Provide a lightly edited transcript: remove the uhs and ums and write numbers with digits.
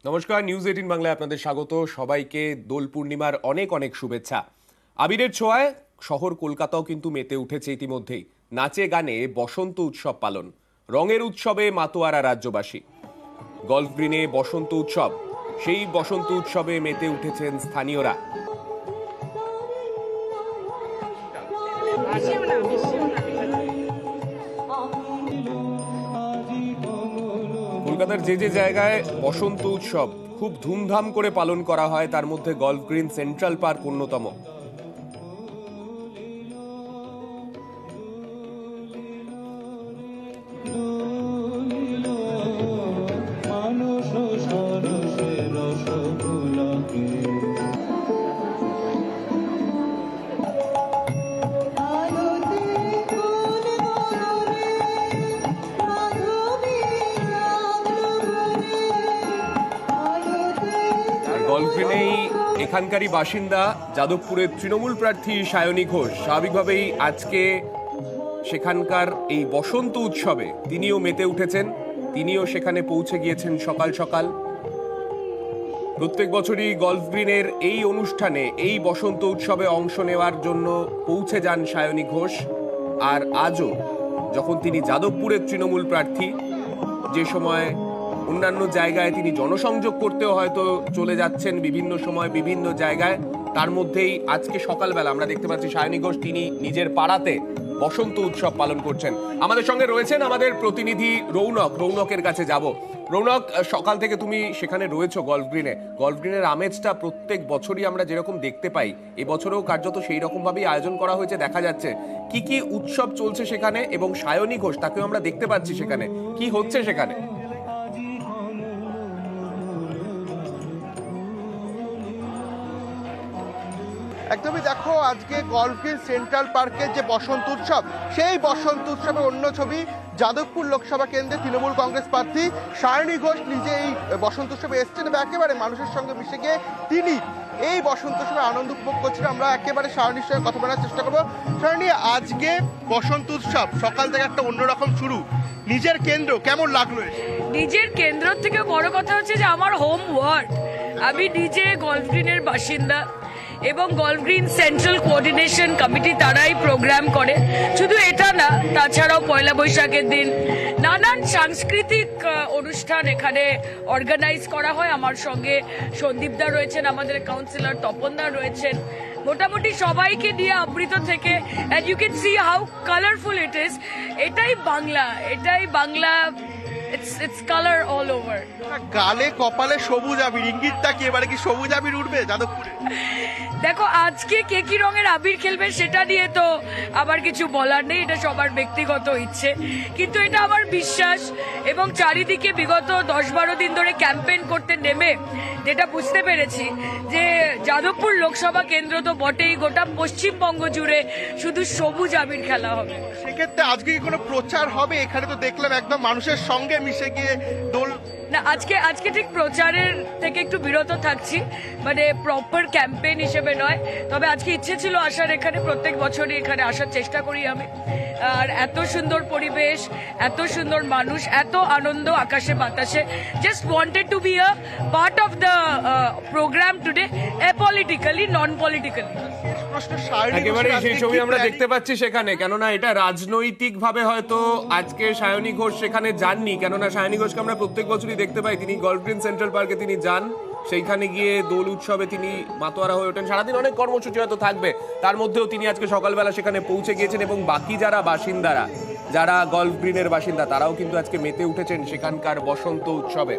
নমস্কার, নিউজ 18 বাংলায় আপনাদের স্বাগত। সবাইকে দোল পূর্ণিমার অনেক অনেক শুভেচ্ছা। আবিরের ছোঁয়ায় শহর কলকাতাও কিন্তু মেতে উঠেছে ইতিমধ্যেই। নাচে গানে বসন্ত উৎসব পালন, রঙের উৎসবে মাতোয়ারা রাজ্যবাসী। গল্ফ গ্রিনে বসন্ত উৎসব, সেই বসন্ত উৎসবে মেতে উঠেছেন স্থানীয়রা। কলকাতার যে যে জায়গায় বসন্ত উৎসব খুব ধুমধাম করে পালন করা হয়, তার মধ্যে গল্ফ গ্রিন সেন্ট্রাল পার্ক অন্যতম। গল্ফ গ্রিনেই এখানকারই বাসিন্দা যাদবপুরের তৃণমূল প্রার্থী সায়নী ঘোষ। স্বাভাবিকভাবেই আজকে সেখানকার এই বসন্ত উৎসবে তিনিও মেতে উঠেছেন, তিনিও সেখানে পৌঁছে গিয়েছেন সকাল সকাল। প্রত্যেক বছরই গল্ফ গ্রিনের এই অনুষ্ঠানে, এই বসন্ত উৎসবে অংশ নেওয়ার জন্য পৌঁছে যান সায়নী ঘোষ। আর আজও যখন তিনি যাদবপুরের তৃণমূল প্রার্থী, যে সময় অন্যান্য জায়গায় তিনি জনসংযোগ করতেও হয়তো চলে যাচ্ছেন বিভিন্ন সময় বিভিন্ন জায়গায়, তার মধ্যেই আজকে সকালবেলা আমরা দেখতে পাচ্ছি সায়নী ঘোষ তিনি নিজের পাড়াতে বসন্ত উৎসব পালন করছেন। আমাদের সঙ্গে রয়েছেন আমাদের প্রতিনিধি রৌনকের কাছে যাব। রৌনক, সকাল থেকে তুমি সেখানে রয়েছো গল্ফ গ্রিনে। গল্ফ গ্রিনের আমেজটা প্রত্যেক বছরই আমরা যেরকম দেখতে পাই, এবছরেও কার্যত সেই রকম ভাবেই আয়োজন করা হয়েছে দেখা যাচ্ছে। কি কি উৎসব চলছে সেখানে, এবং সায়নী ঘোষ তাকেও আমরা দেখতে পাচ্ছি সেখানে, কি হচ্ছে সেখানে? একদমই দেখো, আজকে গল্ফ গ্রিন সেন্ট্রাল পার্কের যে বসন্ত উৎসব, সেই বসন্ত উৎসবের অন্য ছবি যাদবপুর লোকসভা কেন্দ্রে তৃণমূল কংগ্রেস প্রার্থী সায়নী ঘোষ নিজে এই বসন্ত উৎসবে এসছেন এবং একেবারে মানুষের সঙ্গে মিশে গিয়ে তিনি এই বসন্ত উৎসবে আনন্দ উপভোগ করছিলেন। আমরা একেবারে সায়নীর সঙ্গে কথা বলার চেষ্টা করবো। সায়নী, আজকে বসন্ত উৎসব সকাল থেকে একটা অন্যরকম শুরু, নিজের কেন্দ্র কেমন লাগলো? নিজের কেন্দ্র থেকে বড় কথা হচ্ছে যে আমার হোম ওয়ার্ড, আমি নিজে গল্ফ গ্রিনের বাসিন্দা এবং golf green central coordination committee তারাই প্রোগ্রাম করে। শুধু এটা না, তাছাড়াও পয়লা বৈশাখের দিন নানান সাংস্কৃতিক অনুষ্ঠান এখানে অর্গানাইজ করা হয়। আমার সঙ্গে সন্দীপদা রয়েছেন, আমাদের কাউন্সিলর তপনদা রয়েছেন, মোটামুটি সবাইকে নিয়ে আবৃত থেকে, and you can see how colourful it is. এটাই Bangla, It's color all over. গালে কপালে সবুজ আবির, ইঙ্গিতটা কি এবারে কি সবুজ আবির উঠবে যাদবপুরে? দেখো, আজকে কে কি রঙের আবির খেলবে সেটা নিয়ে তো আমার কিছু বলার নেই, এটা সবার ব্যক্তিগত ইচ্ছে। কিন্তু এটা আমার বিশ্বাস, এবং চারিদিকে বিগত 10-12 দিন ধরে ক্যাম্পেইন করতে নেমে যেটা বুঝতে পেরেছি যে যাদবপুর লোকসভা কেন্দ্র তো বটেই, গোটা পশ্চিমবঙ্গ জুড়ে শুধু সবুজ আবির খেলা হবে। সেক্ষেত্রে আজকে কি কোনো প্রচার হবে? এখানে তো দেখলাম একদম মানুষের সঙ্গে মিশে গিয়ে দোল। না, আজকে ঠিক প্রচারের থেকে একটু বিরত থাকছি, মানে প্রপার ক্যাম্পেইন হিসেবে নয়। তবে আজকে ইচ্ছে ছিল আসার এখানে, প্রত্যেক বছরই এখানে আসার চেষ্টা করি আমি। আর এত সুন্দর পরিবেশ, এত সুন্দর মানুষ, এত আনন্দ আকাশে বাতাসে। Just wanted to be a part of the programme today, apolitically, non politically. একেবারে সেই ছবি আমরা দেখতে পাচ্ছি সেখানে, কেননা এটা রাজনৈতিক ভাবে হয়তো আজকে সায়নী ঘোষ সেখানে যাননি, কেননা সায়নী ঘোষকে আমরা প্রত্যেক বছরই দেখতে পাই তিনি গল্ফ গ্রিন সেন্ট্রাল পার্কে তিনি যান, সেইখানে গিয়ে দোল উৎসবে তিনি মাতোয়ারা হয়ে ওঠেন। সারাদিন অনেক কর্মসূচি হয়তো থাকবে, তার মধ্যেও তিনি আজকে সকালবেলা সেখানে পৌঁছে গিয়েছেন, এবং বাকি যারা বাসিন্দারা, যারা গল্ফ গ্রিনের বাসিন্দা, তারাও কিন্তু আজকে মেতে উঠেছেন সেখানকার বসন্ত উৎসবে।